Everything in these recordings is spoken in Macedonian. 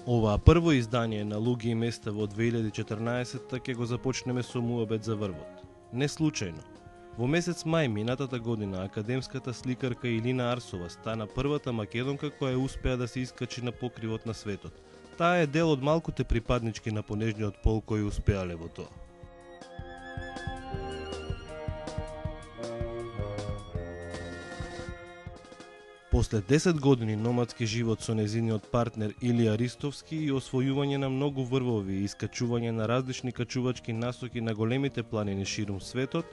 Оваа прво издание на Луѓе и места во 2014 ќе го започнеме со муабет за врвот. Не случајно. Во месец мај минатата година академската сликарка Илина Арсова стана првата македонка која успеа да се искачи на покривот на светот. Таа е дел од малкуте припаднички на понежниот пол кои успеале во тоа. После 10 години номадски живот со незиниот партнер Илија Ристовски и освојување на многу врвови и искачување на различни качувачки насоки на големите планини ширум светот,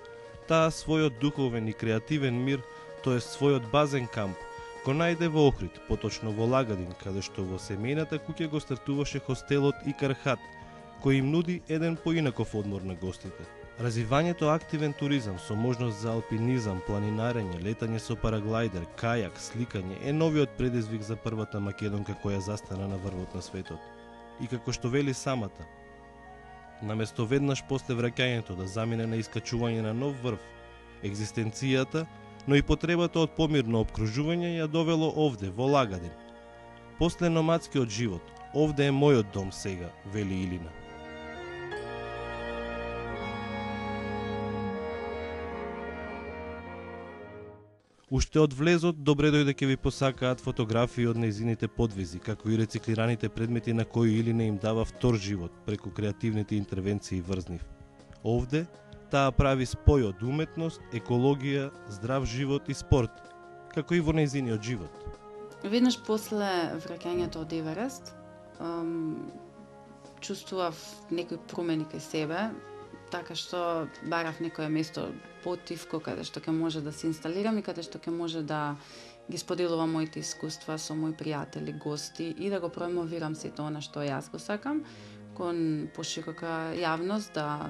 таа својот духовен и креативен мир, тоест својот базен камп, го најде во Охрид, поточно во Лагадин, каде што во семејната куќа го стартуваше хостелот Икар Хат, кој им нуди еден поинаков одмор на гостите. Развивањето активен туризам со можност за алпинизам, планинарење, летање со параглајдер, кајак, сликање е новиот предизвик за првата македонка која застана на врвот на светот. И како што вели самата, наместо веднаш после враќањето да замине на искачување на нов врв, екзистенцијата, но и потребата од помирно опкружување ја довело овде, во Лагадин. После номадскиот живот, овде е мојот дом сега, вели Илина. Уште од влезот добре дојде ќе ви посакаат фотографии од нејзините подвизи, како и рециклираните предмети на кои Илина им дава втор живот преку креативните интервенции врз нив. Овде таа прави спој од уметност, екологија, здрав живот и спорт, како и во нејзиниот живот. Веднаш после враќањето од Еверест, чувствував некои промени кај себе, така што барав некое место потивко каде што ќе може да се инсталирам и каде што ќе може да ги споделувам моите искуства со мои пријатели, гости и да го промовирам сето она што јас го сакам кон поширока јавност, да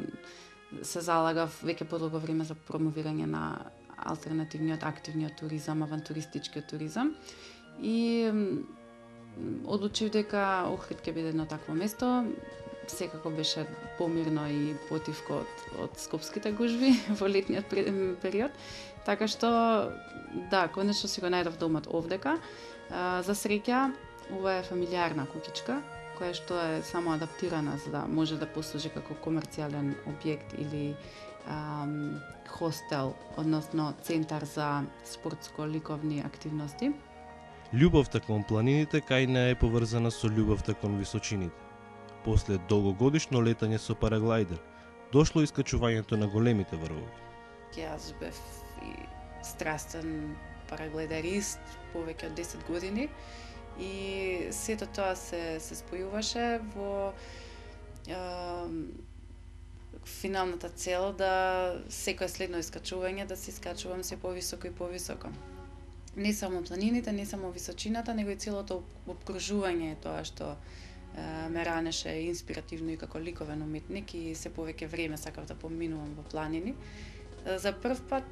се залагав веќе подолго време за промовирање на алтернативниот, активниот туризам, авантуристичкиот туризам и одлучив дека Охрид ќе биде едно такво место. Секако беше помирно и потивко од скопските гужви во летниот период. Така што, да, конечно си го најдов домот овдека. За среќа, ова е фамилиарна куќичка, која што е само адаптирана за да може да послужи како комерцијален објект или хостел, односно центар за спортско-ликовни активности. Љубовта кон планините кај неа е поврзана со љубовта кон височините. После долгогодишно летање со параглајдер, дошло искачувањето на големите врвови. Јас бев и страстен параглајдерист повеќе од 10 години и сето тоа се спојуваше во финалната цел да секое следно искачување да се искачувам се повисоко и повисоко. Не само планините, не само височината, него и целото опкружување е тоа што ме ранеше инспиративно и како ликовен уметник и се повеќе време сакав да поминувам во планини. За прв пат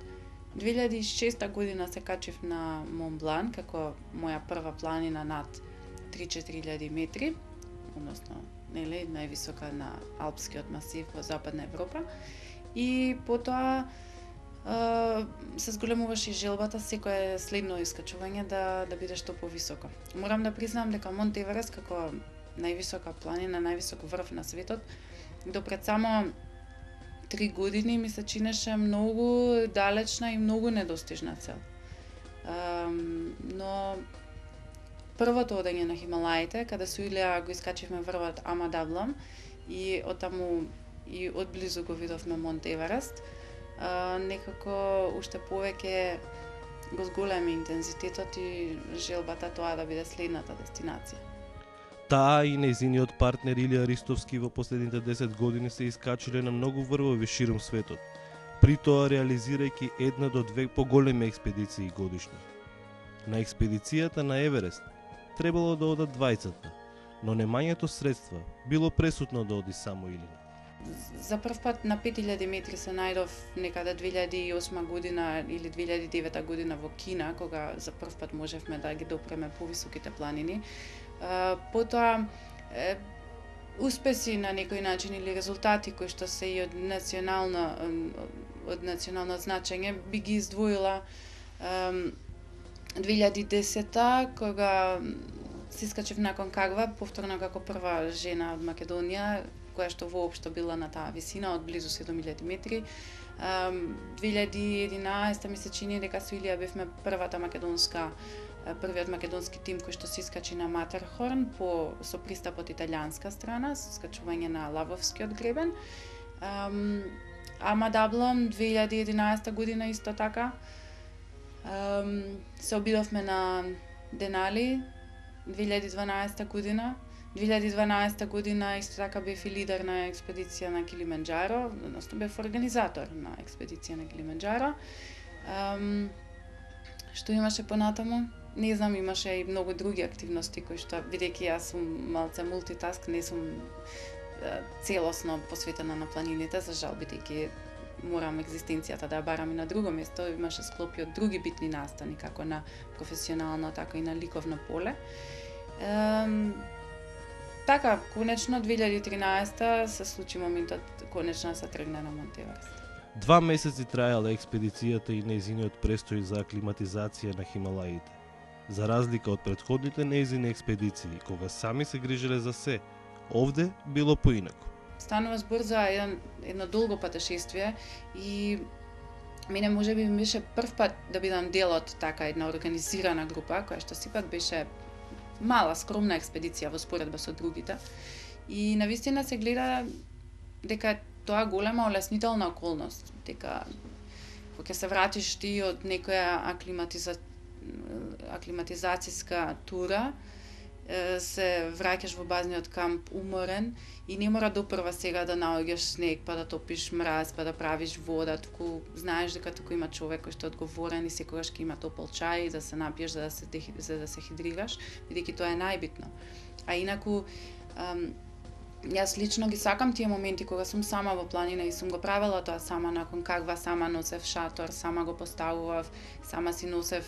2006 година се качив на Монблан како моја прва планина над 3-4000 метри, односно нели највисока на алпскиот масив во Западна Европа и потоа се зголемуваше желбата секое следно искачување да биде што повисоко. Морам да признам дека Монт Еверест како највисока планина, највисок врв на светот, допред само 3 години ми се чинеше многу далечна и многу недостижна цел. Но првото одење на Хималаите, каде со Илија го искачивме врвот Ама Даблам и оттаму и одблизу го видовме Монт Еверест, некако уште повеќе го зголеми интензитетот и желбата тоа да биде следната дестинација. Таа и нејзиниот партнер Илија Ристовски во последните 10 години се искачиле на многу врвови ширум светот, при тоа реализирајќи 1 до 2 поголеми експедиции годишно. На експедицијата на Еверест требало да одат двајцата, но немањето средства било пресудно да оди само Илина. За прв пат на 5000 метри се најдов некаде 2008 година или 2009 година во Кина, кога за прв пат можевме да ги допреме повисоките планини. Потоа успеси на некој начин или резултати кои што се и од национално значење би ги издвоила 2010 кога се искачев на Конкагва, повторно како прва жена од Македонија, која што воопшто била на таа висина од близу 7000 метри. 2011 ми се чини дека со Илија бевме првиот македонски тим кој што се искачи на Матерхорн со пристап од италијанска страна, со скачување на Лавовскиот гребен. Ама Даблон 2011 година исто така. Се обидовме на Денали 2012 година. 2012 година исто така бев и лидер на експедиција на Килиманџаро, односно бев организатор на експедиција на Килиманџаро. Што имаше понатаму? Не знам, имаше и многу други активности кои што, бидејќи јас сум малце мултитаск, не сум целосно посветена на планините, за жал, бидејќи морам екзистенцијата да ја барам и на друго место, имаше склопи од други битни настани, како на професионално, така и на ликовно поле. Така, конечно 2013 се случи моментот, конечно се тргна на Монт Еверест. 2 месеци трајала експедицијата и нејзиниот престој за аклиматизација на Хималаите. За разлика од претходните нејзини експедиции, кога сами се грижеле за се, овде било поинаку. Станува збор за едно долго патешествие и мене можеби беше прв пат да бидам дел од така една организирана група, која што сепак беше мала, скромна експедиција во споредба со другите. И навистина се гледа дека тоа голема олеснителна околност, дека кога се вратиш ти од некоја аклиматизацијска тура, се враќаш во базниот камп уморен и не мора допрва сега да наоѓаш снег, па да топиш мраз, па да правиш вода, туку знаеш дека туку има човек кој што е одговорен и секогаш ќе има топол чај да се напиеш за да се хидрираш, бидејќи тоа е најбитно. А инаку јас лично ги сакам тие моменти кога сум сама во планина и сум го правела тоа сама на Конкагва, сама носев шатор, сама го поставував, сама си носев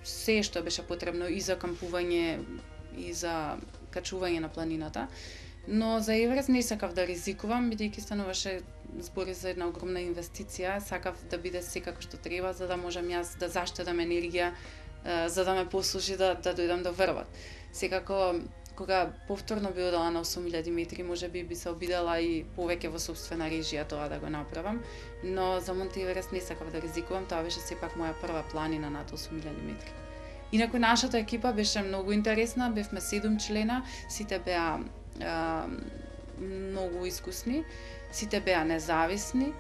се што беше потребно и за кампување и за качување на планината. Но за Еверест не сакав да ризикувам, бидејќи стануваше збори за една огромна инвестиција. Сакав да биде секако што треба, за да можам јас да заштедам енергија, за да ме послужи да дојдам до врвот. Секако, кога повторно би одела на 8000 метри, можеби би се обидела и повеќе во собствена режија тоа да го направам, но за Монт Еверест не сакав да ризикувам, тоа беше сепак моја прва планина над 8000 метри. Инаку нашата екипа беше многу интересна, бевме 7 члена, сите беа многу искусни, сите беа независни,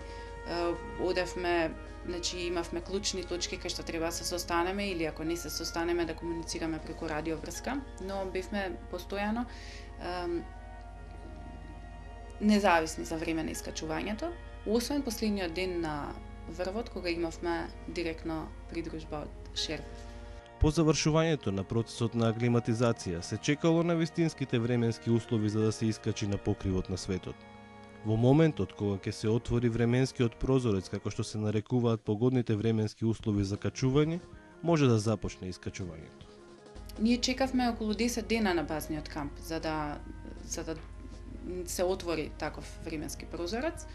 одевме, значи имавме клучни точки кај што треба да се состанеме или ако не се состанеме да комуницираме преку радиоврска, но бевме постојано независни за време на искачувањето, освен последниот ден на врвот кога имавме директно придружба од шерпи. По завршувањето на процесот на аклиматизација се чекало на вистинските временски услови за да се искачи на покривот на светот. Во моментот кога ќе се отвори временскиот прозорец, како што се нарекуваат погодните временски услови за качување, може да започне искачувањето. Ние чекавме околу 10 дена на базниот камп за да се отвори таков временски прозорец,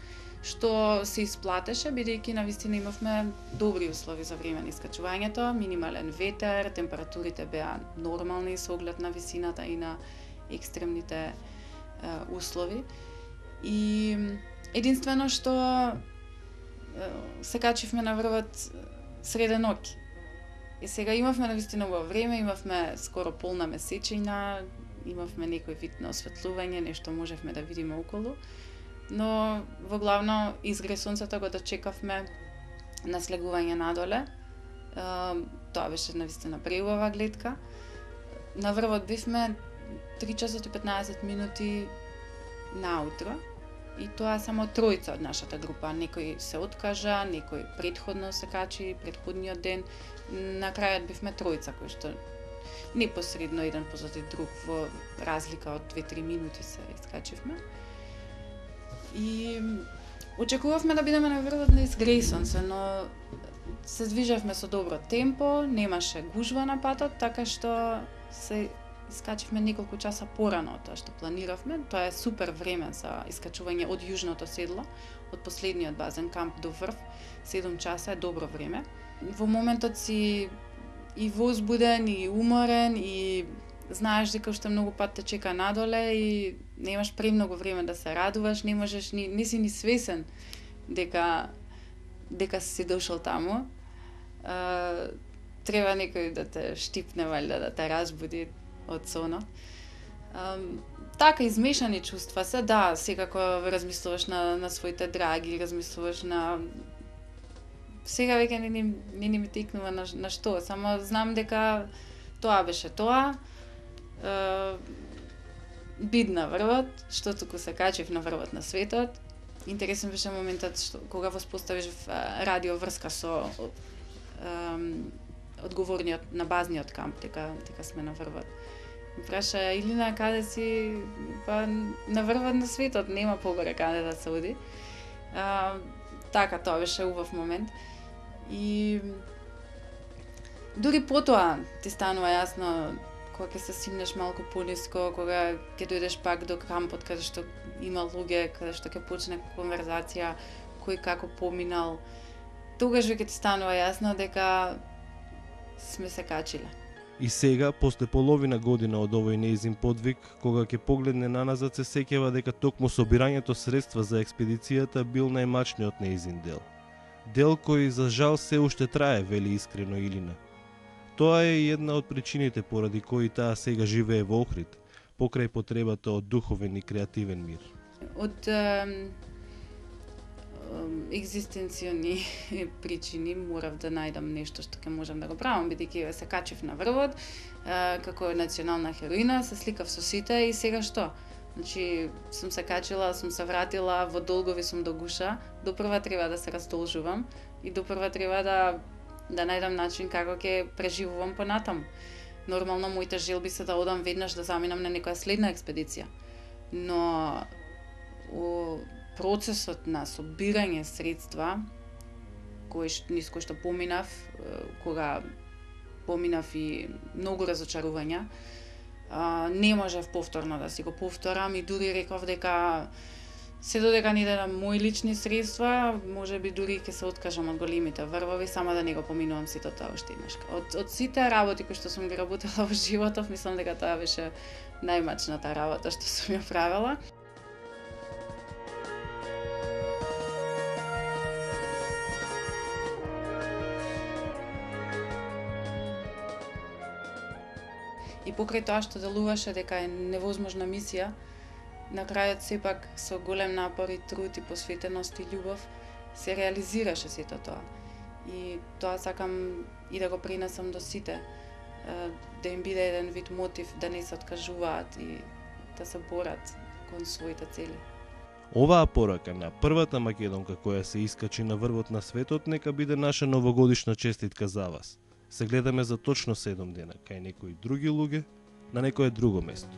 што се исплатеше бидејќи навистина имавме добри услови за време на искачувањето, минимален ветер, температурите беа нормални со оглед на висината и на екстремните услови. И единствено што се качивме на врвот среде ноќ. И сега имавме навистина во време, имавме скоро полна месечина, имавме некој вид на осветлување, нешто можевме да видиме околу. Но во главно изгре сонцето го дочекавме на слегување надоле. Тоа беше навистина преубава гледка. На врвот бевме 3 часот и 15 минути наутро. И тоа само тројца од нашата група. Некој се откажа, некој претходно се качи, претходниот ден. На крајот бевме тројца, кои што непосредно еден позади друг во разлика од 2-3 минути се искачивме. И очекувавме да бидеме на врвот на изгресен се, но се движевме со добро темпо, немаше гужва на патот, така што се искачивме неколку часа порано од тоа што планиравме. Тоа е супер време за искачување од јужното седло, од последниот базен камп до врв. 7 часа е добро време. Во моментот си и возбуден, и уморен, и знаеш дека уште многу пат те чека надоле и немаш премногу време да се радуваш, не можеш не си ни свесен дека си дошол таму. Треба некој да те штипне, валјда, да те разбуди од сонот. Така измешани чувства се, да, секако размислуваш на своите драги, размислуваш на сега веќе не ми текнува на што, само знам дека тоа беше тоа. Бидна врвот, што туку се качив на врвот на светот. Интересен беше моментот кога воспоставиш радио врска со одговорниот на базниот камп, дека сме на врвот. Праша Илина, каде си? Па на врвот на светот, нема погоре каде да се оди. Така, тоа беше убав момент. И дури потоа ти станува јасно кога ќе се симнеш малку пониско, кога ќе дојдеш пак до кампот каде што има луѓе, каде што ќе почне конверзација, кој како поминал. Тогаш веќе ти станува јасно дека сме се качиле. И сега, после половина година од овој неизин подвиг, кога ќе погледне наназад, се сеќава дека токму собирањето средства за експедицијата бил најмачниот неизин дел. Дел кој за жал се уште трае, вели искрено Илина. Тоа е и една од причините поради кои таа сега живее во Охрид, покрај потребата од духовен и креативен мир. Од екзистенциони причини морав да најдам нешто што ќе можам да го правам, бидејќи се качив на врвот како национална хероина, се сликав со сите и сега што? Значи, сум се качила, сум се вратила, во долгови сум до гуша, допрва треба да се раздолжувам и допрва треба да најдам начин како ќе преживувам понатаму. Нормално моите желби се да одам веднаш да заминам на некоја следна експедиција. Но процесот на собирање средства низ кој што поминав, кога поминав и многу разочарувања, не можев повторно да си го повторам и дури реков дека се додека не дадам мои лични средства, можеби дури ќе се откажам од големите врвови, само да не го поминувам сето тоа уште еднаш. Од сите работи кои што сум ги работела во животов, мислам дека тоа беше најмачната работа што сум ја правела. И покрај тоа што делуваше дека е невозможна мисија, на крајот сепак со голем напор и труд и посветеност и љубов се реализираше сето тоа. И тоа сакам и да го пренесам до сите, да им биде еден вид мотив да не се откажуваат и да се борат кон своите цели. Оваа порака на првата македонка која се искачи на врвот на светот нека биде наша новогодишна честитка за вас. Се гледаме за точно 7 дена, кај некои други луѓе, на некое друго место.